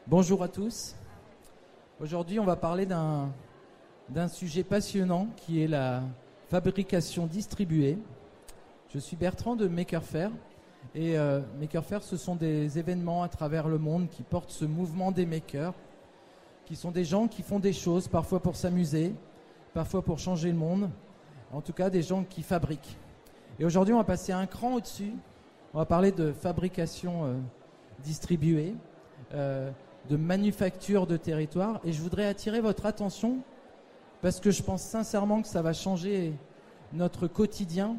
Bonjour à tous. Aujourd'hui, on va parler d'un sujet passionnant qui est la fabrication distribuée. Je suis Bertrand de Maker Faire et Maker Faire, ce sont des événements à travers le monde qui portent ce mouvement des makers, qui sont des gens qui font des choses, parfois pour s'amuser, parfois pour changer le monde, en tout cas des gens qui fabriquent. Et aujourd'hui, on va passer un cran au-dessus. On va parler de fabrication distribuée, de manufacture de territoire. Et je voudrais attirer votre attention parce que je pense sincèrement que ça va changer notre quotidien,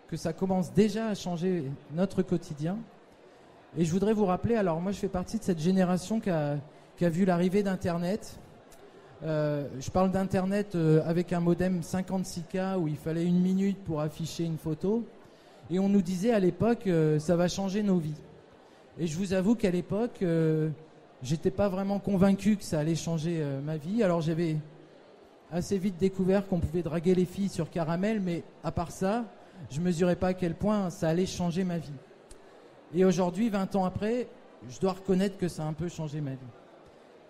que ça commence déjà à changer notre quotidien. Et je voudrais vous rappeler, alors moi je fais partie de cette génération qui a vu l'arrivée d'Internet. Je parle d'Internet avec un modem 56K où il fallait 1 minute pour afficher une photo. Et on nous disait à l'époque, ça va changer nos vies. Et je vous avoue qu'à l'époque, j'étais pas vraiment convaincu que ça allait changer ma vie. Alors j'avais assez vite découvert qu'on pouvait draguer les filles sur caramel, mais à part ça, je mesurais pas à quel point ça allait changer ma vie. Et aujourd'hui, 20 ans après, je dois reconnaître que ça a un peu changé ma vie.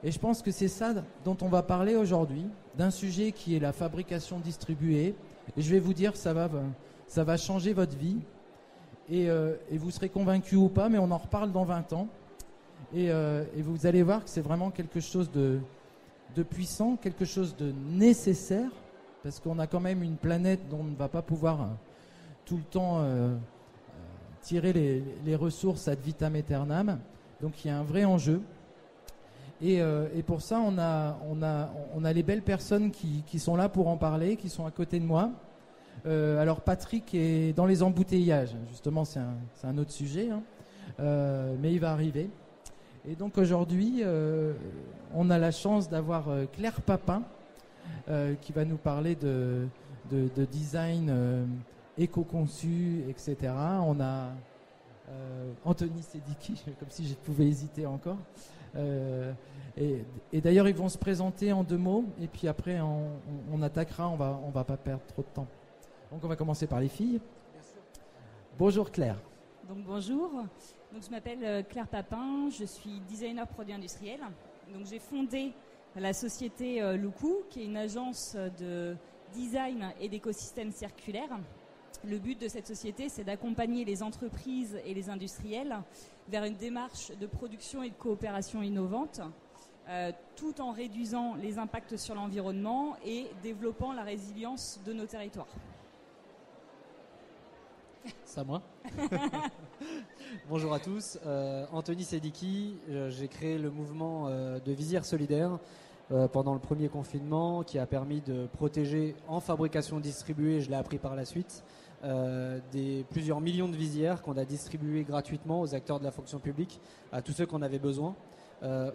Et je pense que c'est ça dont on va parler aujourd'hui, d'un sujet qui est la fabrication distribuée. Et je vais vous dire, ça va changer votre vie. Et vous serez convaincus ou pas, mais on en reparle dans 20 ans. Et vous allez voir que c'est vraiment quelque chose de puissant, quelque chose de nécessaire, parce qu'on a quand même une planète dont on ne va pas pouvoir tout le temps tirer les ressources ad vitam aeternam. Donc il y a un vrai enjeu. Et pour ça, on a les belles personnes qui sont là pour en parler, qui sont à côté de moi. Alors Patrick est dans les embouteillages, justement c'est un autre sujet, hein. Mais il va arriver. Et donc aujourd'hui, on a la chance d'avoir Claire Papin qui va nous parler de design éco-conçu, etc. On a Anthony Sediki, comme si je pouvais hésiter encore. Et d'ailleurs, ils vont se présenter en 2 mots, et puis après, on attaquera, on va pas perdre trop de temps. Donc on va commencer par les filles. Bonjour Claire. Donc bonjour, donc, je m'appelle Claire Papin, je suis designer produit industriel. Donc j'ai fondé la société Loukou, qui est une agence de design et d'écosystème circulaire. Le but de cette société, c'est d'accompagner les entreprises et les industriels vers une démarche de production et de coopération innovante, tout en réduisant les impacts sur l'environnement et développant la résilience de nos territoires. C'est à moi. Bonjour à tous. Anthony Sediki, j'ai créé le mouvement de visières solidaires pendant le premier confinement qui a permis de protéger en fabrication distribuée, je l'ai appris par la suite, plusieurs millions de visières qu'on a distribuées gratuitement aux acteurs de la fonction publique, à tous ceux qu'on avait besoin.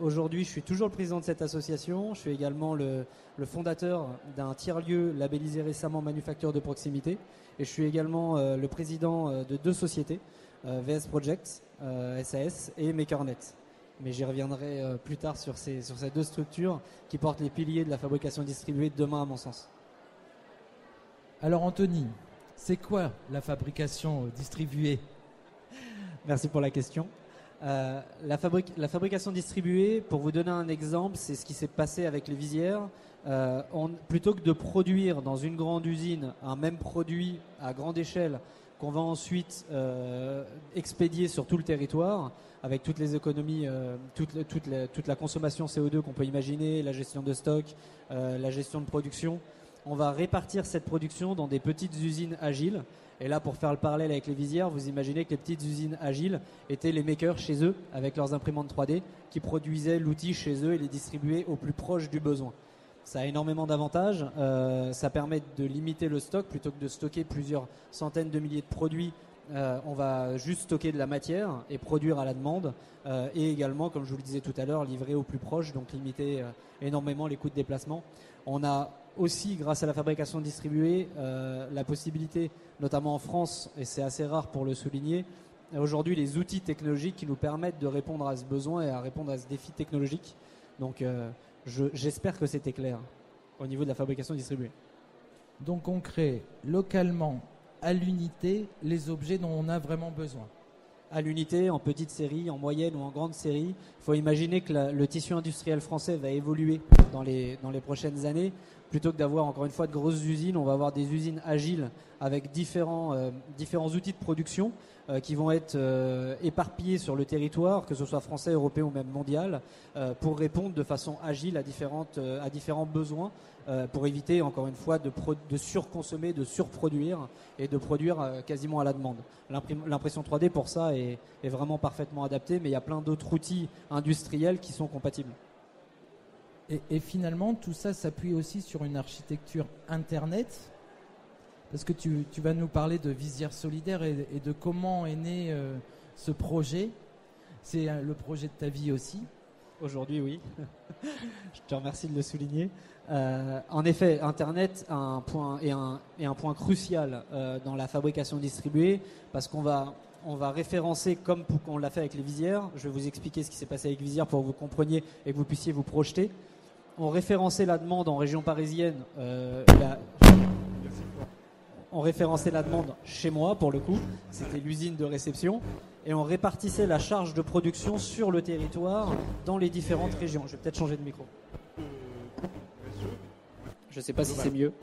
Aujourd'hui, je suis toujours le président de cette association. Je suis également le fondateur d'un tiers-lieu labellisé récemment manufacture de proximité. Et je suis également le président de 2 sociétés, VS Projects, SAS et MakerNet. Mais j'y reviendrai plus tard sur ces 2 structures qui portent les piliers de la fabrication distribuée de demain, à mon sens. Alors Anthony, c'est quoi la fabrication distribuée ? Merci pour la question. La fabrication distribuée, pour vous donner un exemple, c'est ce qui s'est passé avec les visières. Plutôt que de produire dans une grande usine un même produit à grande échelle qu'on va ensuite expédier sur tout le territoire avec toutes les économies, toute la consommation CO2 qu'on peut imaginer, la gestion de stock, la gestion de production, on va répartir cette production dans des petites usines agiles. Et là, pour faire le parallèle avec les visières, vous imaginez que les petites usines agiles étaient les makers chez eux, avec leurs imprimantes 3D, qui produisaient l'outil chez eux et les distribuaient au plus proche du besoin. Ça a énormément d'avantages. Ça permet de limiter le stock. Plutôt que de stocker plusieurs centaines de milliers de produits, on va juste stocker de la matière et produire à la demande. Et également, comme je vous le disais tout à l'heure, livrer au plus proche, donc limiter énormément les coûts de déplacement. On a aussi, grâce à la fabrication distribuée, la possibilité, notamment en France, et c'est assez rare pour le souligner, aujourd'hui les outils technologiques qui nous permettent de répondre à ce besoin et à répondre à ce défi technologique. Donc j'espère que c'était clair au niveau de la fabrication distribuée. Donc on crée localement, à l'unité, les objets dont on a vraiment besoin. à l'unité, en petite série, en moyenne ou en grande série. Il faut imaginer que le tissu industriel français va évoluer dans les prochaines années. Plutôt que d'avoir encore une fois de grosses usines, on va avoir des usines agiles avec différents outils de production qui vont être éparpillés sur le territoire, que ce soit français, européen ou même mondial, pour répondre de façon agile à différents besoins, pour éviter encore une fois de surconsommer, de surproduire et de produire quasiment à la demande. L'impression 3D pour ça est vraiment parfaitement adaptée, mais il y a plein d'autres outils industriels qui sont compatibles. Et finalement, tout ça s'appuie aussi sur une architecture Internet, parce que tu vas nous parler de Visière Solidaire et de comment est né ce projet. C'est le projet de ta vie aussi. Aujourd'hui, oui. Je te remercie de le souligner. En effet, Internet a un point crucial dans la fabrication distribuée, parce qu'on va référencer, comme on l'a fait avec les visières. Je vais vous expliquer ce qui s'est passé avec Visière pour que vous compreniez et que vous puissiez vous projeter. On référençait la demande en région parisienne. On référençait la demande chez moi, pour le coup. C'était l'usine de réception. Et on répartissait la charge de production sur le territoire dans les différentes régions. Je vais peut-être changer de micro. Je ne sais pas si c'est mieux.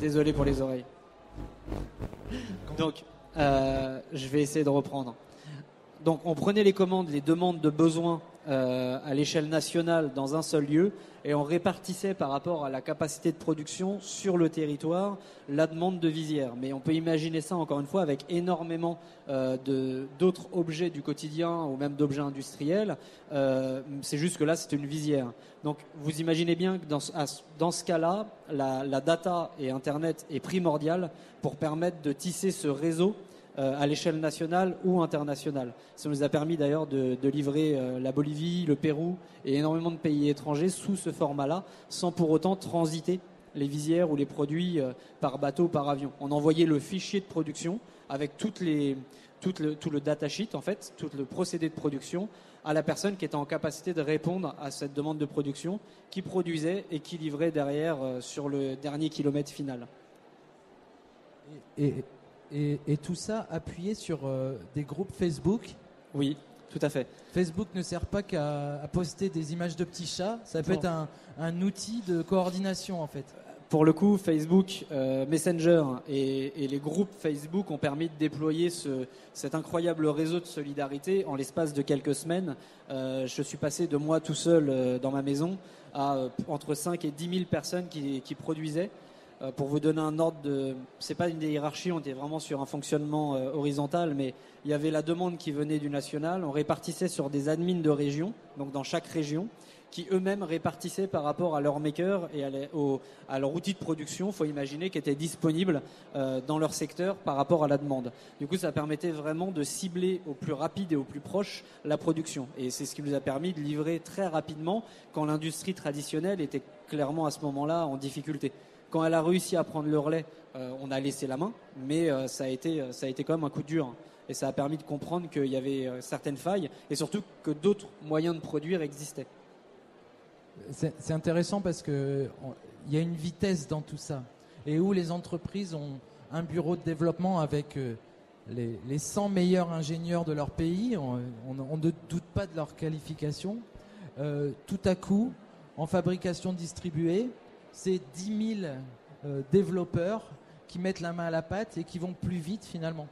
Désolé pour les oreilles. Donc, je vais essayer de reprendre. Donc, on prenait les commandes, les demandes de besoins à l'échelle nationale dans un seul lieu et on répartissait par rapport à la capacité de production sur le territoire la demande de visière. Mais on peut imaginer ça, encore une fois, avec énormément d'autres objets du quotidien ou même d'objets industriels. C'est juste que là, c'est une visière. Donc, vous imaginez bien que dans ce cas-là, la data et Internet est primordial pour permettre de tisser ce réseau à l'échelle nationale ou internationale. Ça nous a permis d'ailleurs de livrer la Bolivie, le Pérou et énormément de pays étrangers sous ce format-là, sans pour autant transiter les visières ou les produits par bateau ou par avion. On envoyait le fichier de production avec tout le datasheet, en fait, tout le procédé de production à la personne qui était en capacité de répondre à cette demande de production, qui produisait et qui livrait derrière sur le dernier kilomètre final. Et tout ça appuyé sur des groupes Facebook. Oui, tout à fait. Facebook ne sert pas qu'à poster des images de petits chats, ça peut être un outil de coordination en fait. Pour le coup, Facebook, Messenger et les groupes Facebook ont permis de déployer cet incroyable réseau de solidarité en l'espace de quelques semaines. Je suis passé de moi tout seul dans ma maison à entre 5 et 10 000 personnes qui produisaient. Pour vous donner un ordre c'est pas une hiérarchie, on était vraiment sur un fonctionnement horizontal, mais il y avait la demande qui venait du national, on répartissait sur des admins de région, donc dans chaque région, qui eux-mêmes répartissaient par rapport à leur maker et à leur outil de production, faut imaginer, qui était disponible dans leur secteur par rapport à la demande. Du coup, ça permettait vraiment de cibler au plus rapide et au plus proche la production. Et c'est ce qui nous a permis de livrer très rapidement quand l'industrie traditionnelle était clairement à ce moment-là en difficulté. Quand elle a réussi à prendre le relais, on a laissé la main, mais ça a été quand même un coup dur. Et ça a permis de comprendre qu'il y avait certaines failles et surtout que d'autres moyens de produire existaient. C'est intéressant parce qu'il y a une vitesse dans tout ça. Et où les entreprises ont un bureau de développement avec les 100 meilleurs ingénieurs de leur pays, on ne doute pas de leur qualification. Tout à coup, en fabrication distribuée, c'est 10 000 développeurs qui mettent la main à la pâte et qui vont plus vite finalement.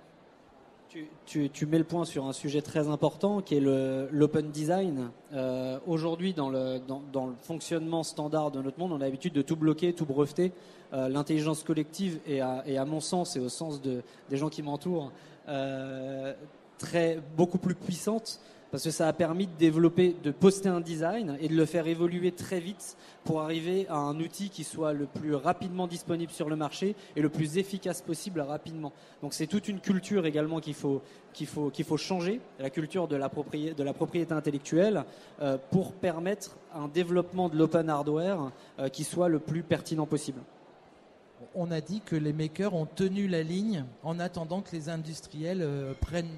Tu mets le point sur un sujet très important qui est l'open design. Aujourd'hui, dans le fonctionnement standard de notre monde, on a l'habitude de tout bloquer, tout breveter. L'intelligence collective est à mon sens et au sens des gens qui m'entourent beaucoup plus puissante, parce que ça a permis de poster un design et de le faire évoluer très vite pour arriver à un outil qui soit le plus rapidement disponible sur le marché et le plus efficace possible rapidement. Donc c'est toute une culture également qu'il faut changer, la culture de la propriété intellectuelle, pour permettre un développement de l'open hardware qui soit le plus pertinent possible. on a dit que les makers ont tenu la ligne en attendant que les industriels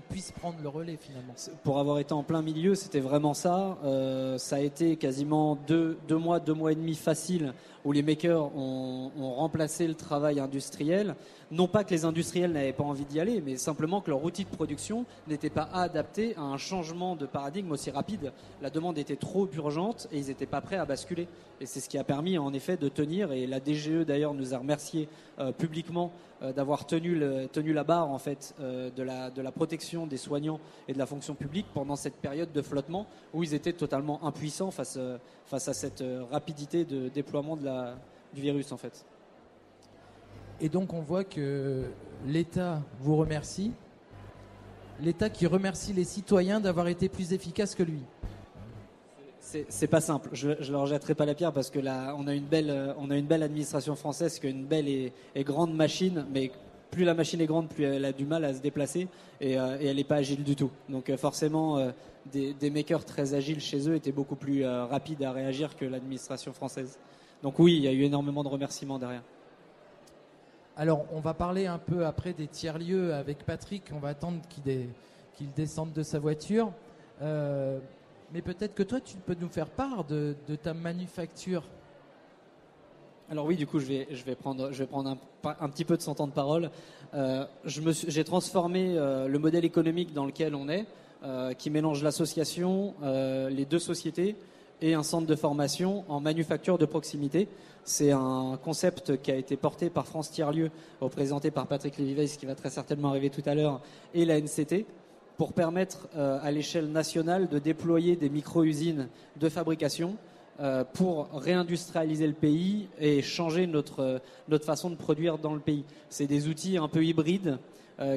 puissent prendre le relais finalement. Pour avoir été en plein milieu, c'était vraiment ça. Ça a été quasiment deux mois et demi facile où les makers ont remplacé le travail industriel. Non pas que les industriels n'avaient pas envie d'y aller, mais simplement que leur outil de production n'était pas adapté à un changement de paradigme aussi rapide. La demande était trop urgente et ils n'étaient pas prêts à basculer. Et c'est ce qui a permis en effet de tenir. Et la DGE d'ailleurs nous a remercié publiquement d'avoir tenu la barre en fait de la protection des soignants et de la fonction publique pendant cette période de flottement où ils étaient totalement impuissants face à cette rapidité de déploiement du virus en fait. Et donc on voit que l'État vous remercie, l'État qui remercie les citoyens d'avoir été plus efficaces que lui. C'est pas simple. Je leur jetterai pas la pierre parce que là, on a une belle administration française, qui a une belle et grande machine, mais plus la machine est grande, plus elle a du mal à se déplacer et elle n'est pas agile du tout. Donc forcément, des makers très agiles chez eux étaient beaucoup plus rapides à réagir que l'administration française. Donc oui, il y a eu énormément de remerciements derrière. Alors, on va parler un peu après des tiers-lieux avec Patrick. On va attendre qu'il descende de sa voiture. Mais peut-être que toi, tu peux nous faire part de ta manufacture. Alors oui, du coup, je vais prendre un petit peu de son temps de parole. J'ai transformé le modèle économique dans lequel on est, qui mélange l'association, les deux sociétés et un centre de formation en manufacture de proximité. C'est un concept qui a été porté par France Tiers-Lieux, représenté par Patrick Lévy-Weiss, qui va très certainement arriver tout à l'heure, et la NCT, pour permettre à l'échelle nationale de déployer des micro-usines de fabrication pour réindustrialiser le pays et changer notre façon de produire dans le pays. C'est des outils un peu hybrides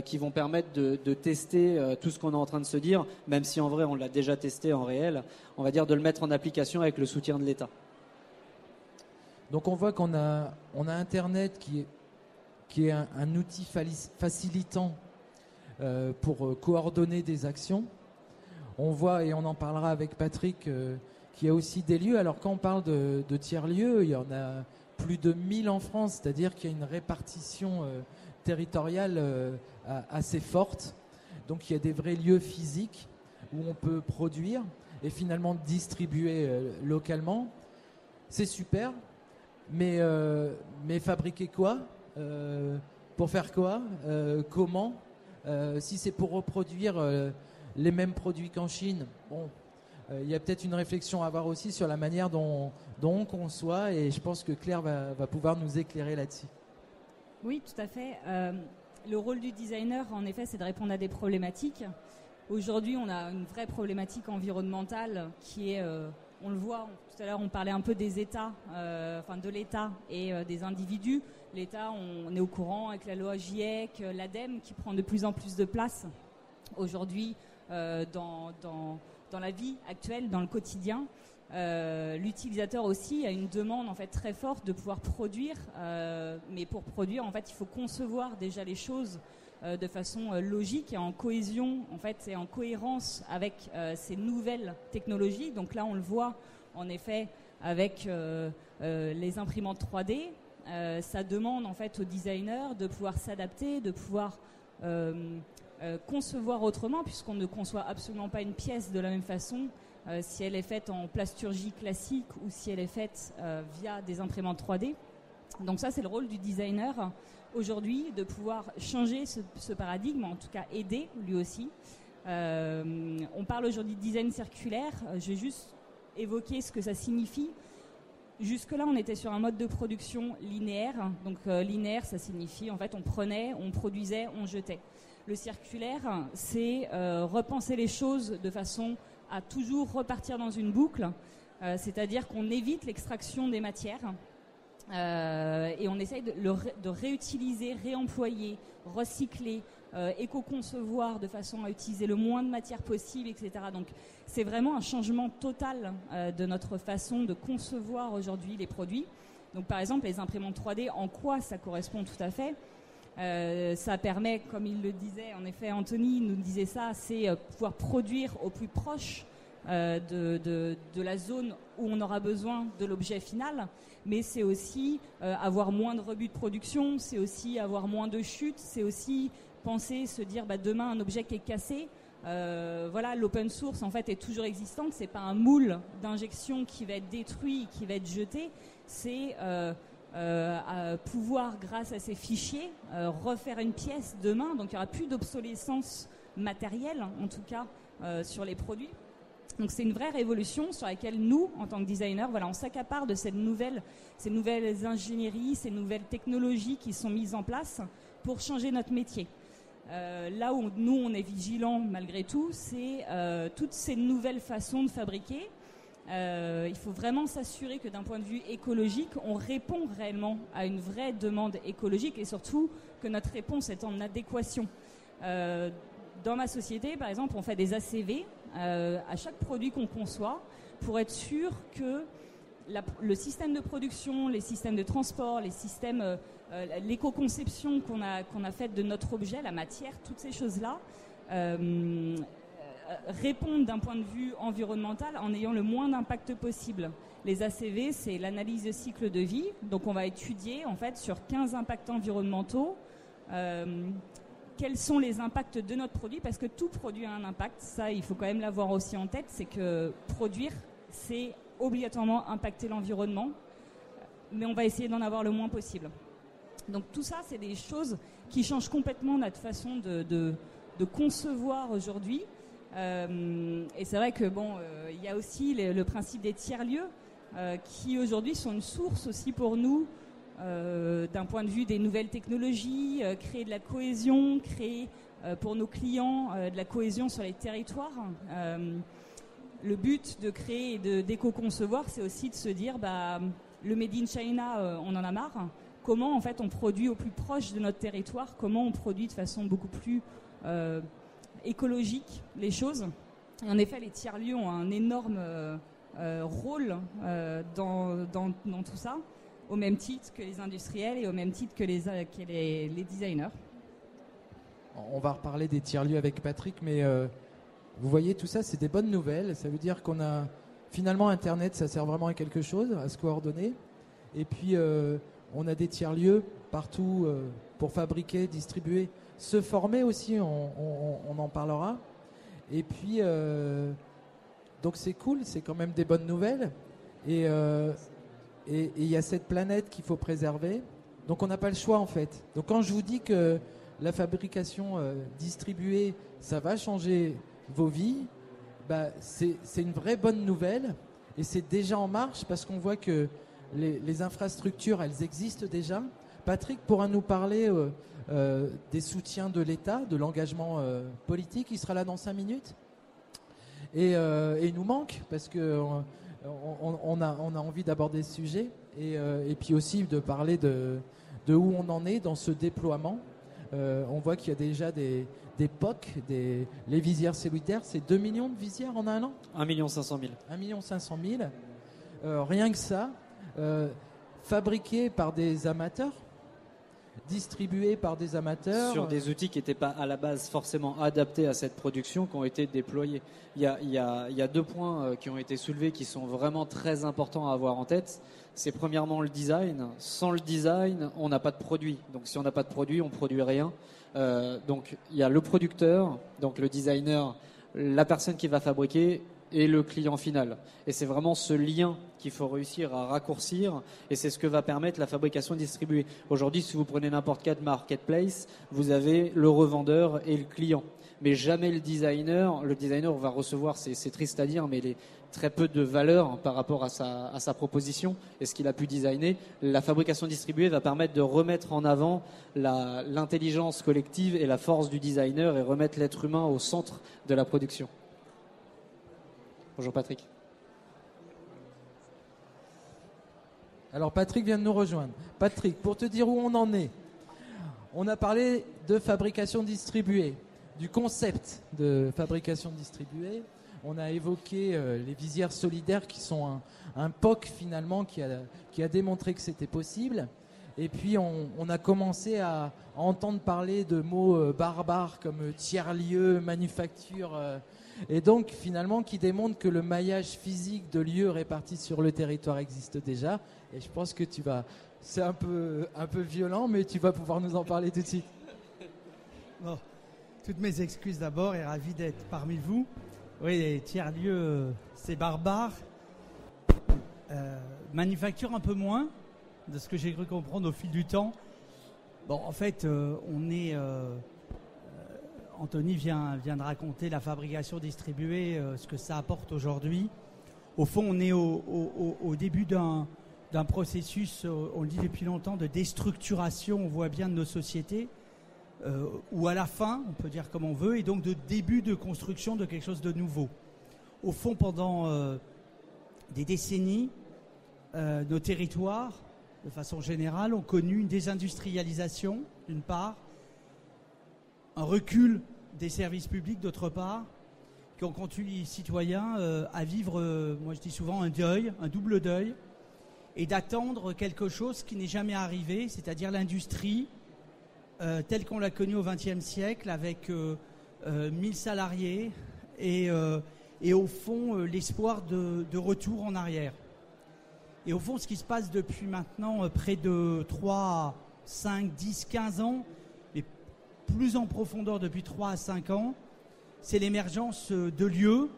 qui vont permettre de tester tout ce qu'on est en train de se dire, même si en vrai on l'a déjà testé en réel, on va dire de le mettre en application avec le soutien de l'État. Donc on voit qu'on a Internet qui est un outil facilitant pour coordonner des actions. On voit, et on en parlera avec Patrick, qu'il y a aussi des lieux. Alors quand on parle de tiers-lieux, il y en a plus de 1000 en France, c'est-à-dire qu'il y a une répartition territoriale assez forte. Donc il y a des vrais lieux physiques où on peut produire et finalement distribuer localement. C'est super, mais fabriquer quoi pour faire quoi comment si c'est pour reproduire les mêmes produits qu'en Chine, bon, il y a peut-être une réflexion à avoir aussi sur la manière dont on conçoit, et je pense que Claire va pouvoir nous éclairer là-dessus. Oui, tout à fait. Le rôle du designer, en effet, c'est de répondre à des problématiques. Aujourd'hui, on a une vraie problématique environnementale qui est, on le voit, tout à l'heure on parlait un peu des États, de l'État et des individus. L'État, on est au courant avec la loi GIEC, l'ADEME qui prend de plus en plus de place aujourd'hui dans la vie actuelle, dans le quotidien. L'utilisateur aussi a une demande en fait très forte de pouvoir produire, mais pour produire en fait il faut concevoir déjà les choses de façon logique et en cohésion en fait et en cohérence avec ces nouvelles technologies. Donc là on le voit en effet avec les imprimantes 3D. Ça demande en fait aux designers de pouvoir s'adapter, de pouvoir concevoir autrement, puisqu'on ne conçoit absolument pas une pièce de la même façon si elle est faite en plasturgie classique ou si elle est faite via des imprimantes 3D. Donc ça, c'est le rôle du designer aujourd'hui, de pouvoir changer ce paradigme, en tout cas aider lui aussi. On parle aujourd'hui de design circulaire. Je vais juste évoquer ce que ça signifie. Jusque-là, on était sur un mode de production linéaire. Donc linéaire, ça signifie en fait on prenait, on produisait, on jetait. Le circulaire, c'est repenser les choses de façon à toujours repartir dans une boucle, c'est-à-dire qu'on évite l'extraction des matières et on essaye de réutiliser, réemployer, recycler, éco-concevoir de façon à utiliser le moins de matière possible, etc. Donc c'est vraiment un changement total de notre façon de concevoir aujourd'hui les produits. Donc par exemple les imprimantes 3D, en quoi ça correspond tout à fait ? Ça permet, comme il le disait, en effet Anthony nous disait ça, c'est pouvoir produire au plus proche de la zone où on aura besoin de l'objet final, mais c'est aussi avoir moins de rebut de production, c'est aussi avoir moins de chutes, c'est aussi penser, se dire demain un objet qui est cassé, l'open source en fait est toujours existante, c'est pas un moule d'injection qui va être détruit, qui va être jeté, c'est à pouvoir grâce à ces fichiers refaire une pièce demain, donc il n'y aura plus d'obsolescence matérielle en tout cas sur les produits. Donc c'est une vraie révolution sur laquelle nous, en tant que designers, on s'accapare de ces nouvelles ingénieries, ces nouvelles technologies qui sont mises en place pour changer notre métier. Là où nous, on est vigilants malgré tout, c'est toutes ces nouvelles façons de fabriquer. Il faut vraiment s'assurer que d'un point de vue écologique, on répond réellement à une vraie demande écologique et surtout que notre réponse est en adéquation. Dans ma société, par exemple, on fait des ACV à chaque produit qu'on conçoit pour être sûr que le système de production, les systèmes de transport, les systèmes, l'éco-conception qu'on a faite de notre objet, la matière, toutes ces choses-là répondent d'un point de vue environnemental en ayant le moins d'impact possible. Les ACV, c'est l'analyse de cycle de vie. Donc on va étudier en fait sur 15 impacts environnementaux quels sont les impacts de notre produit, parce que tout produit a un impact. Ça, il faut quand même l'avoir aussi en tête, c'est que produire, c'est obligatoirement impacter l'environnement, mais on va essayer d'en avoir le moins possible. Donc tout ça, c'est des choses qui changent complètement notre façon de concevoir aujourd'hui. Et c'est vrai que il y a aussi le principe des tiers-lieux qui aujourd'hui sont une source aussi pour nous d'un point de vue des nouvelles technologies, créer de la cohésion, créer pour nos clients de la cohésion sur les territoires. Le but de créer et d'éco-concevoir, c'est aussi de se dire le Made in China, on en a marre. Comment en fait on produit au plus proche de notre territoire, comment on produit de façon beaucoup plus écologique les choses. Et en effet, les tiers-lieux ont un énorme rôle dans tout ça, au même titre que les industriels et au même titre que les designers. On va reparler des tiers-lieux avec Patrick, mais vous voyez, tout ça, c'est des bonnes nouvelles. Ça veut dire qu'on a finalement Internet, ça sert vraiment à quelque chose, à se coordonner. Et puis, on a des tiers-lieux partout pour fabriquer, distribuer, se former aussi, on en parlera. Et puis, donc c'est cool, c'est quand même des bonnes nouvelles. Et il y a cette planète qu'il faut préserver. Donc on n'a pas le choix en fait. Donc quand je vous dis que la fabrication distribuée, ça va changer vos vies, c'est une vraie bonne nouvelle. Et c'est déjà en marche parce qu'on voit que les infrastructures, elles existent déjà. Patrick pourra nous parler des soutiens de l'État, de l'engagement politique. Il sera là dans 5 minutes. Et il nous manque parce que on a envie d'aborder ce sujet et puis aussi de parler de où on en est dans ce déploiement. On voit qu'il y a déjà des POC, les visières cellulaires. C'est 2 millions de visières en un an ? 1 500 000. 1 500 000. Rien que ça. Fabriqués par des amateurs, distribués par des amateurs. Sur des outils qui n'étaient pas à la base forcément adaptés à cette production, qui ont été déployés. Il y a 2 points qui ont été soulevés qui sont vraiment très importants à avoir en tête. C'est premièrement le design. Sans le design, on n'a pas de produit. Donc si on n'a pas de produit, on ne produit rien. Donc il y a le producteur, donc le designer, la personne qui va fabriquer et le client final. Et c'est vraiment ce lien qu'il faut réussir à raccourcir et c'est ce que va permettre la fabrication distribuée. Aujourd'hui, si vous prenez n'importe quel marketplace, vous avez le revendeur et le client. Mais jamais le designer. Le designer va recevoir, c'est triste à dire, mais très peu de valeur par rapport à sa proposition et ce qu'il a pu designer. La fabrication distribuée va permettre de remettre en avant l'intelligence collective et la force du designer et remettre l'être humain au centre de la production. Bonjour Patrick. Alors Patrick vient de nous rejoindre. Patrick, pour te dire où on en est, on a parlé de fabrication distribuée, du concept de fabrication distribuée. On a évoqué les visières solidaires qui sont un POC finalement qui a démontré que c'était possible. Et puis on a commencé à entendre parler de mots barbares comme tiers-lieu, manufacture, et donc finalement qui démontrent que le maillage physique de lieux répartis sur le territoire existe déjà. Et je pense que c'est un peu violent, mais tu vas pouvoir nous en parler tout de suite. Bon, toutes mes excuses d'abord et ravi d'être parmi vous. Oui, les tiers-lieux, c'est barbare. Manufacture un peu moins, de ce que j'ai cru comprendre au fil du temps. Bon, en fait, Anthony vient de raconter la fabrication distribuée, ce que ça apporte aujourd'hui. Au fond, on est au début d'un processus, on le dit depuis longtemps, de déstructuration, on voit bien, de nos sociétés, ou à la fin, on peut dire comme on veut, et donc de début de construction de quelque chose de nouveau. Au fond, pendant des décennies, nos territoires, de façon générale, ont connu une désindustrialisation, d'une part, un recul des services publics, d'autre part, qui ont conduit les citoyens à vivre, moi je dis souvent, un double deuil, et d'attendre quelque chose qui n'est jamais arrivé, c'est-à-dire l'industrie telle qu'on l'a connue au XXe siècle, avec 1000 salariés et au fond l'espoir de retour en arrière. Et au fond, ce qui se passe depuis maintenant près de 3, 5, 10, 15 ans, mais plus en profondeur depuis 3 à 5 ans, c'est l'émergence de lieux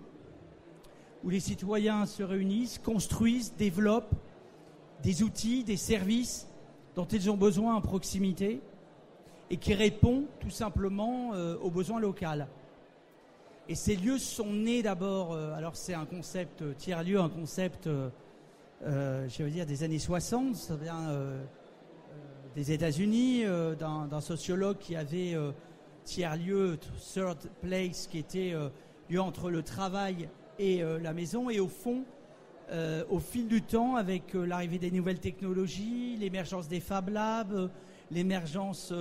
où les citoyens se réunissent, construisent, développent des outils, des services dont ils ont besoin en proximité et qui répondent tout simplement aux besoins locaux. Et ces lieux sont nés d'abord, alors c'est un concept tiers-lieu, un concept je veux dire des années 60, ça vient des États-Unis, d'un sociologue qui avait tiers-lieu, third place, qui était lieu entre le travail et la maison. Et au fond, au fil du temps, avec l'arrivée des nouvelles technologies, l'émergence des Fab Labs, l'émergence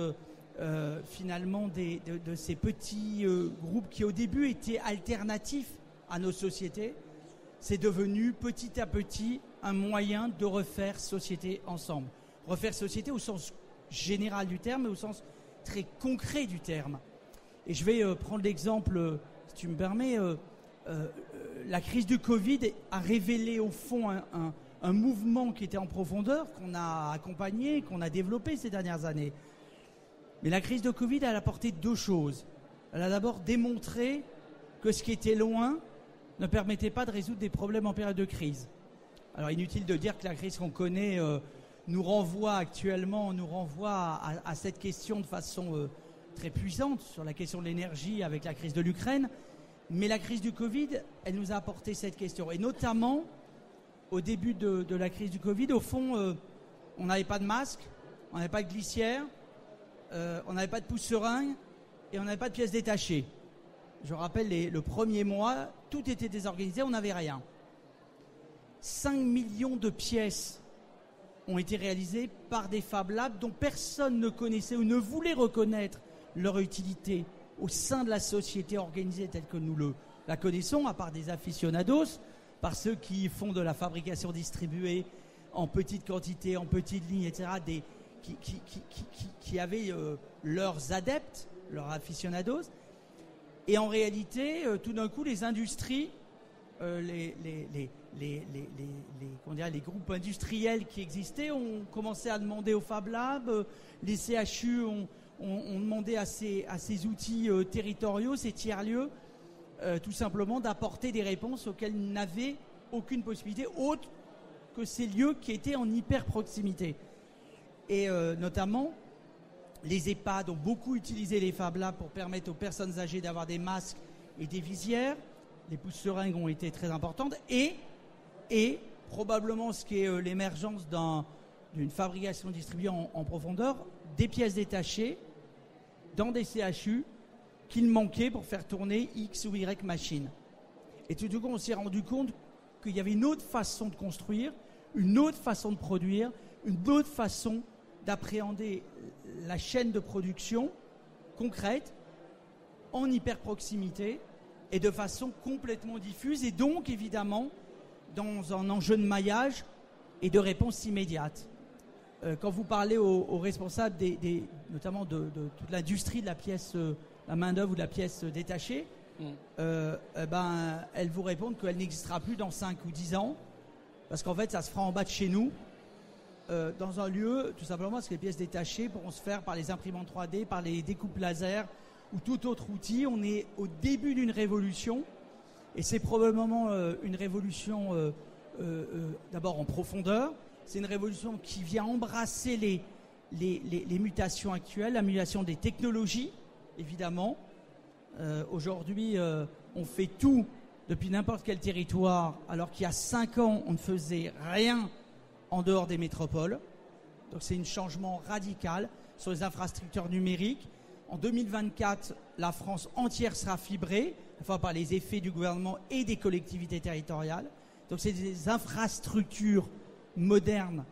finalement de ces petits groupes qui au début étaient alternatifs à nos sociétés, c'est devenu petit à petit un moyen de refaire société ensemble. Refaire société au sens général du terme, mais au sens très concret du terme. Et je vais prendre l'exemple, si tu me permets, la crise du Covid a révélé au fond un mouvement qui était en profondeur, qu'on a accompagné, qu'on a développé ces dernières années. Mais la crise de Covid, elle a apporté deux choses. Elle a d'abord démontré que ce qui était loin ne permettait pas de résoudre des problèmes en période de crise. Alors inutile de dire que la crise qu'on connaît nous renvoie à cette question de façon très puissante sur la question de l'énergie avec la crise de l'Ukraine. Mais la crise du Covid, elle nous a apporté cette question. Et notamment, au début de la crise du Covid, au fond, on n'avait pas de masque, on n'avait pas de glissière, on n'avait pas de pousse-seringue et on n'avait pas de pièces détachées. Je rappelle, le premier mois, tout était désorganisé, on n'avait rien. 5 millions de pièces ont été réalisées par des Fab Labs dont personne ne connaissait ou ne voulait reconnaître leur utilité au sein de la société organisée telle que nous la connaissons, à part des aficionados, par ceux qui font de la fabrication distribuée en petite quantité, en petite ligne, etc., qui avaient leurs adeptes, leurs aficionados. Et en réalité, tout d'un coup, les industries, les groupes industriels qui existaient ont commencé à demander aux Fab Labs, les CHU ont demandé à ces outils territoriaux, ces tiers-lieux, tout simplement d'apporter des réponses auxquelles ils n'avaient aucune possibilité autre que ces lieux qui étaient en hyper proximité. Et notamment, les EHPAD ont beaucoup utilisé les Fab Labs pour permettre aux personnes âgées d'avoir des masques et des visières. Les pousse-seringues ont été très importantes. Et probablement ce qui est l'émergence d'une fabrication distribuée en profondeur, des pièces détachées dans des CHU qu'il manquait pour faire tourner X ou Y machines. Et tout du coup, on s'est rendu compte qu'il y avait une autre façon de construire, une autre façon de produire, une autre façon d'appréhender la chaîne de production concrète, en hyper proximité et de façon complètement diffuse, et donc évidemment dans un enjeu de maillage et de réponse immédiate. quand vous parlez aux responsables notamment de toute l'industrie de la pièce, la main-d'œuvre ou de la pièce détachée, elles vous répondent qu'elle n'existera plus dans 5 ou 10 ans, parce qu'en fait, ça se fera en bas de chez nous, dans un lieu, tout simplement parce que les pièces détachées pourront se faire par les imprimantes 3D, par les découpes laser ou tout autre outil. On est au début d'une révolution, et c'est probablement une révolution d'abord en profondeur. C'est une révolution qui vient embrasser les mutations actuelles, la mutation des technologies, évidemment. Aujourd'hui, on fait tout depuis n'importe quel territoire, alors qu'il y a 5 ans, on ne faisait rien en dehors des métropoles. Donc c'est un changement radical sur les infrastructures numériques. En 2024, la France entière sera fibrée, enfin par les effets du gouvernement et des collectivités territoriales. Donc c'est des infrastructures modernes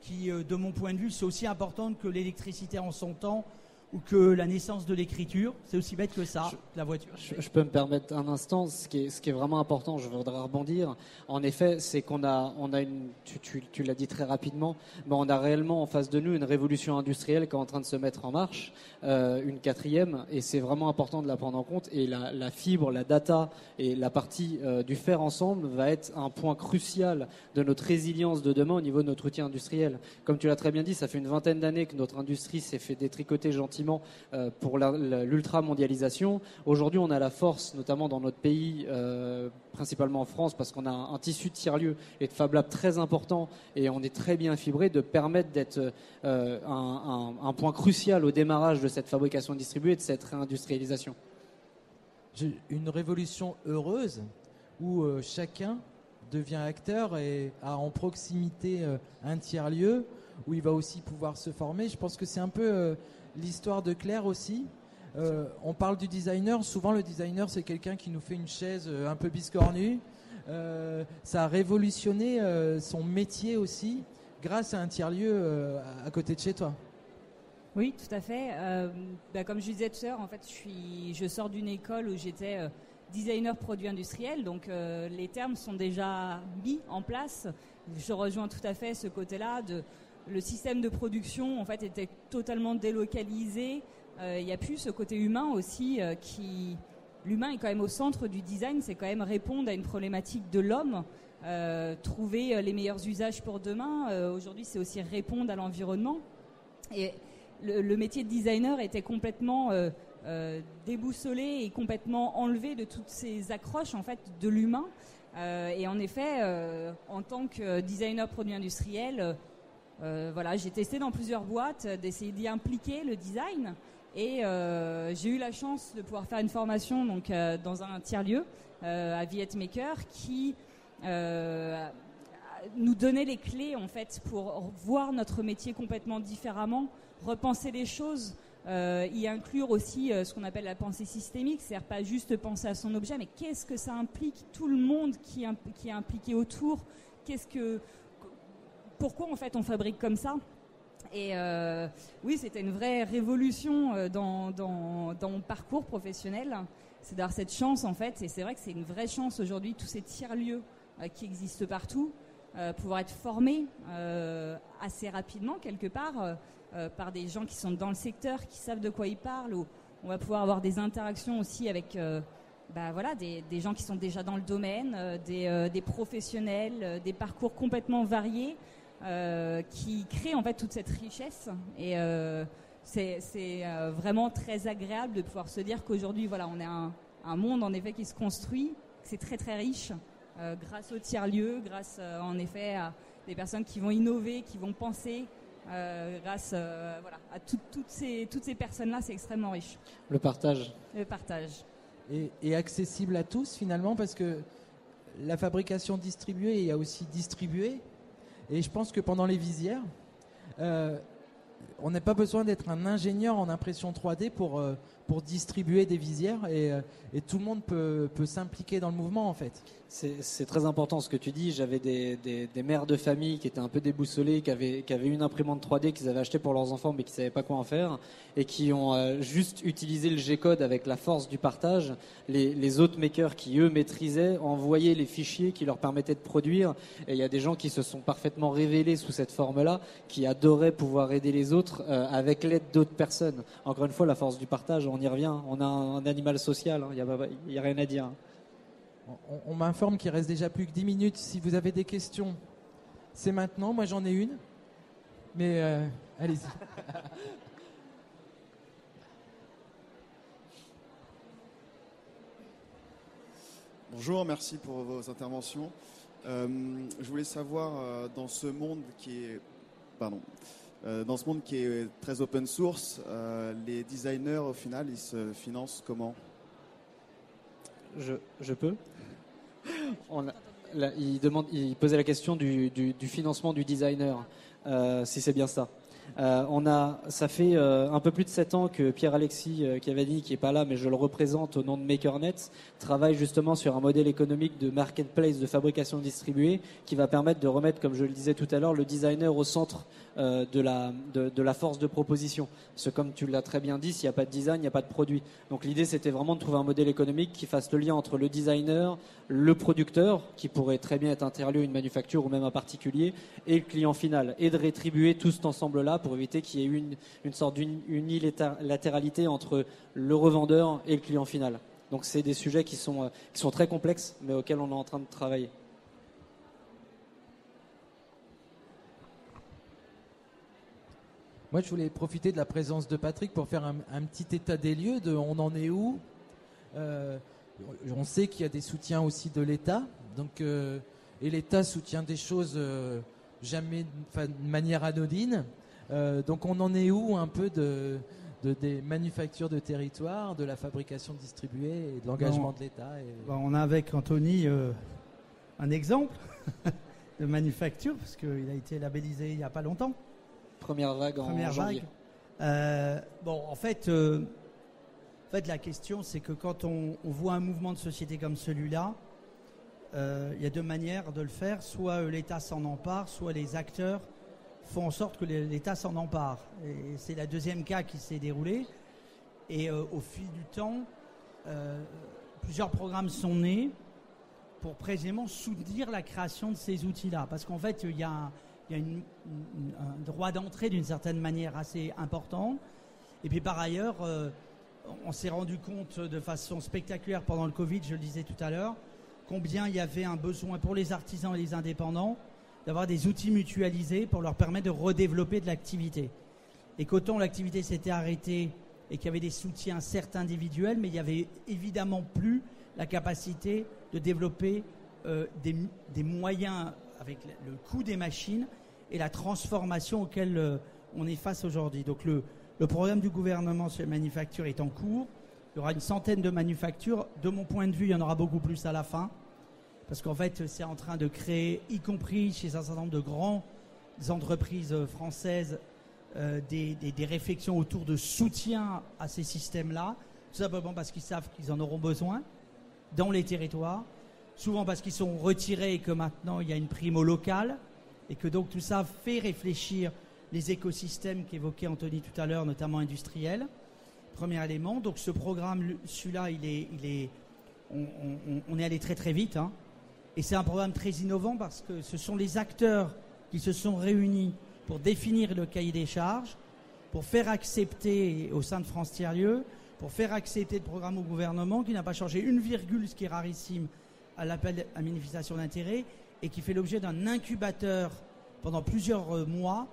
qui, de mon point de vue, sont aussi importantes que l'électricité en son temps ou que la naissance de l'écriture. C'est aussi bête que ça, la voiture. Je peux me permettre un instant, ce qui est vraiment important, je voudrais rebondir. En effet, c'est qu'on a une, tu l'as dit très rapidement, mais on a réellement en face de nous une révolution industrielle qui est en train de se mettre en marche, une 4e, et c'est vraiment important de la prendre en compte. Et la fibre, la data et la partie du faire ensemble va être un point crucial de notre résilience de demain au niveau de notre outil industriel. Comme tu l'as très bien dit, ça fait une 20aine d'années que notre industrie s'est fait détricoter gentiment pour l'ultra-mondialisation. Aujourd'hui, on a la force, notamment dans notre pays, principalement en France, parce qu'on a un tissu de tiers-lieux et de Fab Lab très important, et on est très bien fibré, de permettre d'être un point crucial au démarrage de cette fabrication distribuée et de cette réindustrialisation. Une révolution heureuse où chacun devient acteur et a en proximité un tiers-lieu où il va aussi pouvoir se former. Je pense que c'est un peu l'histoire de Claire aussi. On parle du designer. Souvent, le designer, c'est quelqu'un qui nous fait une chaise un peu biscornue. Ça a révolutionné son métier aussi grâce à un tiers-lieu à côté de chez toi. Oui, tout à fait. Comme je disais tout à l'heure, en fait, je sors d'une école où j'étais designer produit industriel, donc les termes sont déjà mis en place. Je rejoins tout à fait ce côté-là. Le système de production, en fait, était totalement délocalisé. Il n'y a plus ce côté humain aussi l'humain est quand même au centre du design. C'est quand même répondre à une problématique de l'homme, trouver les meilleurs usages pour demain. Aujourd'hui, c'est aussi répondre à l'environnement. Et le métier de designer était complètement déboussolé et complètement enlevé de toutes ces accroches en fait de l'humain. Et en effet, en tant que designer produit industriel, j'ai testé dans plusieurs boîtes d'essayer d'y impliquer le design, et j'ai eu la chance de pouvoir faire une formation donc dans un tiers-lieu à Vietmaker qui nous donnait les clés en fait pour voir notre métier complètement différemment, repenser les choses, y inclure aussi ce qu'on appelle la pensée systémique, c'est-à-dire pas juste penser à son objet, mais qu'est-ce que ça implique, tout le monde qui est impliqué autour, pourquoi en fait on fabrique comme ça. Et oui, c'était une vraie révolution dans mon parcours professionnel, c'est d'avoir cette chance en fait, et c'est vrai que c'est une vraie chance aujourd'hui, tous ces tiers-lieux qui existent partout, pouvoir être formés assez rapidement quelque part par des gens qui sont dans le secteur, qui savent de quoi ils parlent, où on va pouvoir avoir des interactions aussi avec des gens qui sont déjà dans le domaine, des professionnels, des parcours complètement variés qui créent en fait toute cette richesse. Et c'est vraiment très agréable de pouvoir se dire qu'aujourd'hui on est un monde en effet qui se construit, c'est très très riche grâce aux tiers-lieux, grâce en effet à des personnes qui vont innover, qui vont penser, grâce à toutes ces personnes-là, c'est extrêmement riche. Le partage. Et accessible à tous finalement, parce que la fabrication distribuée, il y a aussi distribué. Et je pense que pendant les visières, on n'a pas besoin d'être un ingénieur en impression 3D pour distribuer des visières et tout le monde peut s'impliquer dans le mouvement en fait. C'est très important ce que tu dis. J'avais des mères de famille qui étaient un peu déboussolées, qui avaient une imprimante 3D qu'ils avaient achetée pour leurs enfants mais qui ne savaient pas quoi en faire et qui ont juste utilisé le G-code avec la force du partage. Les autres makers qui eux maîtrisaient envoyaient les fichiers qui leur permettaient de produire, et il y a des gens qui se sont parfaitement révélés sous cette forme-là, qui adoraient pouvoir aider les autres avec l'aide d'autres personnes. Encore une fois, la force du partage, on y revient. On a un animal social, il n'y a rien à dire. On m'informe qu'il reste déjà plus que 10 minutes. Si vous avez des questions, c'est maintenant. Moi, j'en ai une. Mais allez-y. Bonjour, merci pour vos interventions. Je voulais savoir, dans ce monde qui est très open source, les designers, au final, ils se financent comment ? Je peux. Il posait la question du financement du designer, si c'est bien ça. Ça fait un peu plus de 7 ans que Pierre-Alexis Cavani, qui n'est pas là, mais je le représente au nom de MakerNet, travaille justement sur un modèle économique de marketplace de fabrication distribuée qui va permettre de remettre, comme je le disais tout à l'heure, le designer au centre de la force de proposition. Parce que comme tu l'as très bien dit, s'il n'y a pas de design, il n'y a pas de produit. Donc l'idée, c'était vraiment de trouver un modèle économique qui fasse le lien entre le designer, le producteur, qui pourrait très bien être un tiers-lieu, une manufacture ou même un particulier, et le client final, et de rétribuer tout cet ensemble-là pour éviter qu'il y ait une sorte d'unilatéralité entre le revendeur et le client final. Donc c'est des sujets qui sont très complexes, mais auxquels on est en train de travailler. Moi, je voulais profiter de la présence de Patrick pour faire un petit état des lieux de on en est où. On sait qu'il y a des soutiens aussi de l'État, donc et l'État soutient des choses jamais, de manière anodine. Donc on en est où un peu des manufactures de territoire, de la fabrication distribuée et de l'engagement de l'État On a avec Anthony un exemple de manufacture, parce qu'il a été labellisé il n'y a pas longtemps. Première vague en janvier. En fait, la question, c'est que quand on voit un mouvement de société comme celui-là, il y a deux manières de le faire. Soit l'État s'en empare, soit les acteurs font en sorte que l'État s'en empare. Et c'est la deuxième cas qui s'est déroulé. Et au fil du temps, plusieurs programmes sont nés pour précisément soutenir la création de ces outils-là. Parce qu'en fait, il y a un droit d'entrée d'une certaine manière assez important. Et puis par ailleurs, on s'est rendu compte de façon spectaculaire pendant le Covid, je le disais tout à l'heure, combien il y avait un besoin pour les artisans et les indépendants d'avoir des outils mutualisés pour leur permettre de redévelopper de l'activité. Et qu'autant l'activité s'était arrêtée et qu'il y avait des soutiens certes individuels, mais il n'y avait évidemment plus la capacité de développer des moyens avec le coût des machines et la transformation auquel on est face aujourd'hui. Donc le programme du gouvernement sur les manufactures est en cours. Il y aura une centaine de manufactures. De mon point de vue, il y en aura beaucoup plus à la fin. Parce qu'en fait, c'est en train de créer, y compris chez un certain nombre de grandes entreprises françaises, des réflexions autour de soutien à ces systèmes-là. Tout simplement parce qu'ils savent qu'ils en auront besoin dans les territoires. Souvent parce qu'ils sont retirés et que maintenant, il y a une prime au local. Et que donc tout ça fait réfléchir les écosystèmes qu'évoquait Anthony tout à l'heure, notamment industriels. Premier élément. Donc ce programme, celui-là, on est allé très très vite. Hein. Et c'est un programme très innovant parce que ce sont les acteurs qui se sont réunis pour définir le cahier des charges, pour faire accepter au sein de France Tiers-Lieux, pour faire accepter le programme au gouvernement qui n'a pas changé une virgule, ce qui est rarissime, à l'appel à manifestation d'intérêt, et qui fait l'objet d'un incubateur pendant plusieurs mois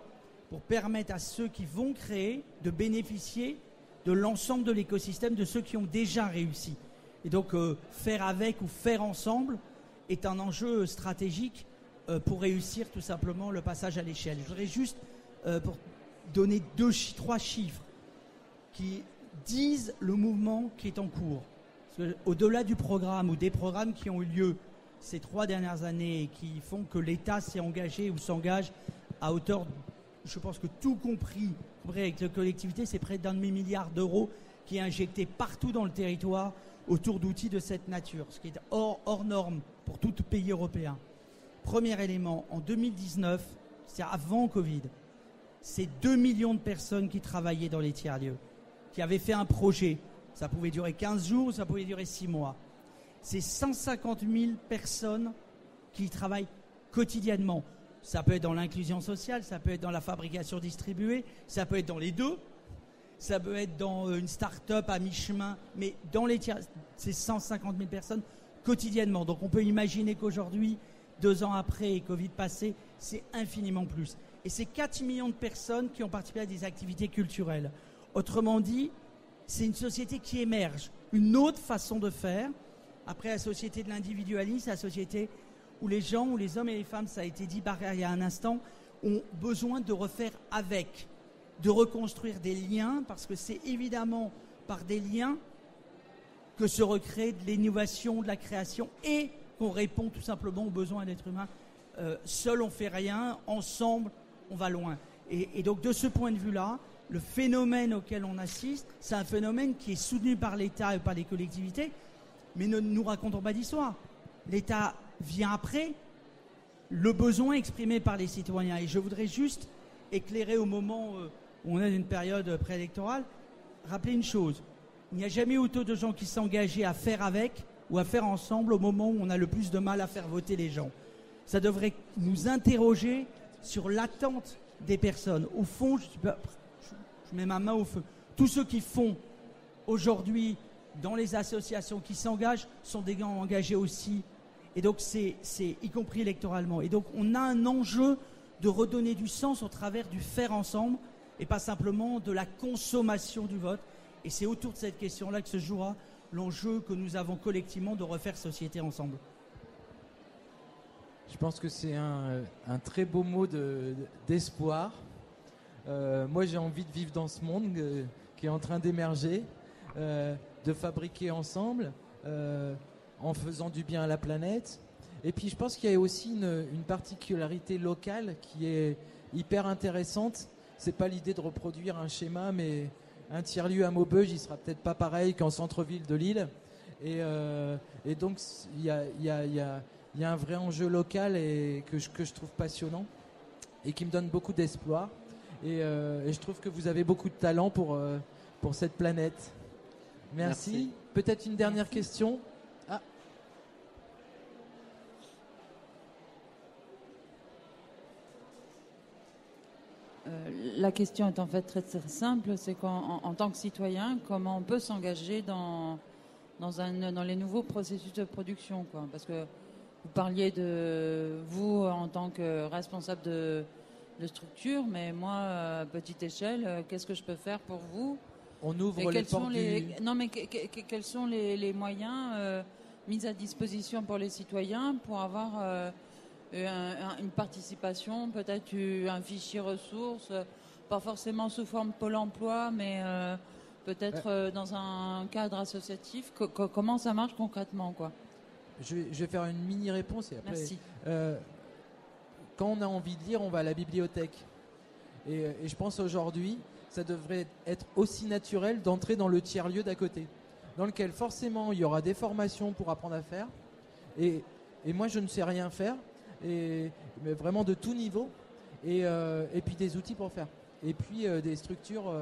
pour permettre à ceux qui vont créer de bénéficier de l'ensemble de l'écosystème de ceux qui ont déjà réussi. Et donc faire avec ou faire ensemble est un enjeu stratégique pour réussir tout simplement le passage à l'échelle. Je voudrais juste pour donner 3 chiffres qui disent le mouvement qui est en cours. Au-delà du programme ou des programmes qui ont eu lieu ces 3 dernières années et qui font que l'État s'est engagé ou s'engage à hauteur, je pense que tout compris, compris avec les collectivités, c'est près d'1 demi-milliard d'euros qui est injecté partout dans le territoire autour d'outils de cette nature, ce qui est hors norme pour tout pays européen. Premier élément, en 2019, c'est-à-dire avant Covid, c'est 2 millions de personnes qui travaillaient dans les tiers-lieux, qui avaient fait un projet. Ça pouvait durer 15 jours, ça pouvait durer 6 mois. C'est 150 000 personnes qui y travaillent quotidiennement. Ça peut être dans l'inclusion sociale, ça peut être dans la fabrication distribuée, ça peut être dans les deux, ça peut être dans une start-up à mi-chemin, mais dans les tiers, c'est 150 000 personnes quotidiennement. Donc on peut imaginer qu'aujourd'hui, 2 ans après et Covid passé, c'est infiniment plus. Et c'est 4 millions de personnes qui ont participé à des activités culturelles. Autrement dit, c'est une société qui émerge, une autre façon de faire. Après la société de l'individualisme, la société où les gens, où les hommes et les femmes, ça a été dit il y a un instant, ont besoin de refaire avec, de reconstruire des liens, parce que c'est évidemment par des liens que se recrée de l'innovation, de la création, et qu'on répond tout simplement aux besoins d'être humain. Seul on fait rien, ensemble on va loin. Et donc de ce point de vue-là, le phénomène auquel on assiste, c'est un phénomène qui est soutenu par l'État et par les collectivités, mais ne nous racontons pas d'histoire. L'État vient après, le besoin exprimé par les citoyens. Et je voudrais juste éclairer au moment où on est dans une période préélectorale, rappeler une chose. Il n'y a jamais eu autant de gens qui s'engageaient à faire avec ou à faire ensemble au moment où on a le plus de mal à faire voter les gens. Ça devrait nous interroger sur l'attente des personnes. Au fond, je mets ma main au feu. Tous ceux qui font aujourd'hui dans les associations qui s'engagent sont des gens engagés aussi. Et donc, c'est y compris électoralement. Et donc, on a un enjeu de redonner du sens au travers du faire ensemble et pas simplement de la consommation du vote. Et c'est autour de cette question-là que se jouera l'enjeu que nous avons collectivement de refaire société ensemble. Je pense que c'est un très beau mot d'espoir. Moi, j'ai envie de vivre dans ce monde qui est en train d'émerger, de fabriquer ensemble, en faisant du bien à la planète. Et puis, je pense qu'il y a aussi une particularité locale qui est hyper intéressante. C'est pas l'idée de reproduire un schéma, mais un tiers-lieu à Maubeuge, il sera peut-être pas pareil qu'en centre-ville de Lille. Et donc, il y a un vrai enjeu local et que je trouve passionnant et qui me donne beaucoup d'espoir. Et je trouve que vous avez beaucoup de talent pour cette planète. Merci. Peut-être une dernière question. Ah. La question est en fait très, très simple. C'est qu'en tant que citoyen, comment on peut s'engager dans les nouveaux processus de production, quoi. Parce que vous parliez de vous en tant que responsable de structure, mais moi, à petite échelle, qu'est-ce que je peux faire pour vous? On ouvre les portes Non, mais quels sont les moyens mis à disposition pour les citoyens pour avoir une participation, peut-être un fichier ressources, pas forcément sous forme Pôle emploi, mais peut-être dans un cadre associatif. Comment ça marche concrètement, quoi? Je vais faire une mini-réponse et après. Merci. Quand on a envie de lire, on va à la bibliothèque. Et je pense aujourd'hui, ça devrait être aussi naturel d'entrer dans le tiers-lieu d'à côté, dans lequel forcément il y aura des formations pour apprendre à faire. Et moi, je ne sais rien faire, mais vraiment de tout niveau. Et puis des outils pour faire. Et puis des structures.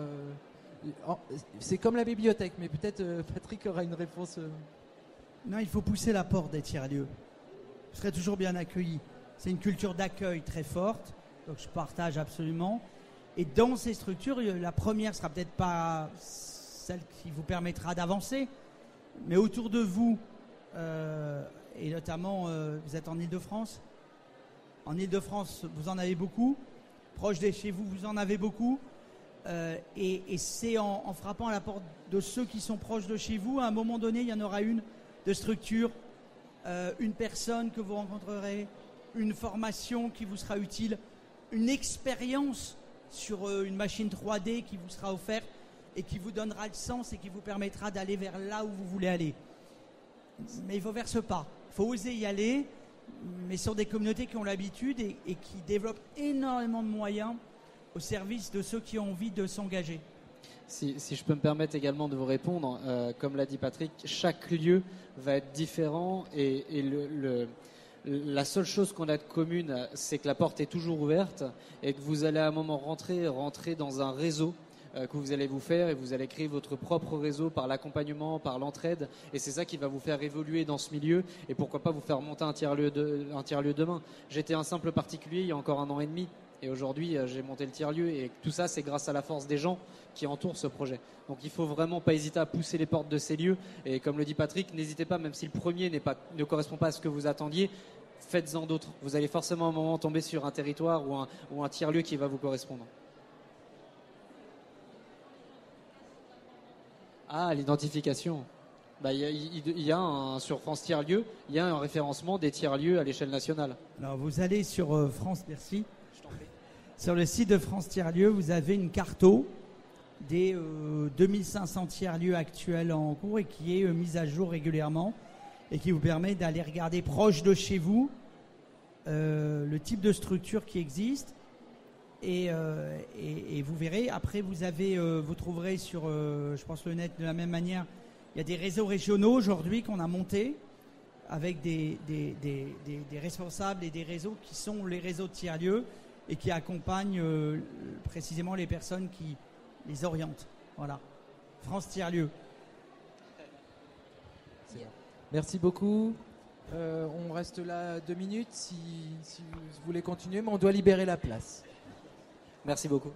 C'est comme la bibliothèque, mais peut-être Patrick aura une réponse. Non, il faut pousser la porte des tiers-lieux. Vous serez toujours bien accueillis. C'est une culture d'accueil très forte, donc je partage absolument. Et dans ces structures, la première sera peut-être pas celle qui vous permettra d'avancer, mais autour de vous, et notamment, vous êtes en Île-de-France. En Île-de-France, vous en avez beaucoup. Proche de chez vous, vous en avez beaucoup. Et c'est en frappant à la porte de ceux qui sont proches de chez vous, à un moment donné, il y en aura une de structure, une personne que vous rencontrerez, une formation qui vous sera utile, une expérience sur une machine 3D qui vous sera offerte et qui vous donnera le sens et qui vous permettra d'aller vers là où vous voulez aller. Mais il faut faire ce pas. Il faut oser y aller, mais sur des communautés qui ont l'habitude et qui développent énormément de moyens au service de ceux qui ont envie de s'engager. Si je peux me permettre également de vous répondre, comme l'a dit Patrick, chaque lieu va être différent et la seule chose qu'on a de commune, c'est que la porte est toujours ouverte et que vous allez à un moment rentrer dans un réseau que vous allez vous faire et vous allez créer votre propre réseau par l'accompagnement, par l'entraide, et c'est ça qui va vous faire évoluer dans ce milieu et pourquoi pas vous faire monter un tiers-lieu demain. J'étais un simple particulier il y a encore 1 an et demi. Et aujourd'hui, j'ai monté le tiers-lieu et tout ça, c'est grâce à la force des gens qui entourent ce projet. Donc il ne faut vraiment pas hésiter à pousser les portes de ces lieux. Et comme le dit Patrick, n'hésitez pas, même si le premier ne correspond pas à ce que vous attendiez, faites-en d'autres. Vous allez forcément à un moment tomber sur un territoire ou un tiers-lieu qui va vous correspondre. Ah, l'identification. Il y a sur France Tiers-Lieux, il y a un référencement des tiers-lieux à l'échelle nationale. Alors vous allez sur France, merci. Sur le site de France Tiers-Lieux, vous avez une carto des 2500 tiers-lieux actuels en cours et qui est mise à jour régulièrement et qui vous permet d'aller regarder proche de chez vous le type de structure qui existe et vous verrez. Après, vous trouverez sur, je pense, le net de la même manière, il y a des réseaux régionaux aujourd'hui qu'on a montés avec des responsables et des réseaux qui sont les réseaux de tiers-lieux et qui accompagnent précisément les personnes qui les orientent. Voilà. France Tiers-Lieux. Merci beaucoup. On reste là 2 minutes si vous voulez continuer, mais on doit libérer la place. Merci beaucoup.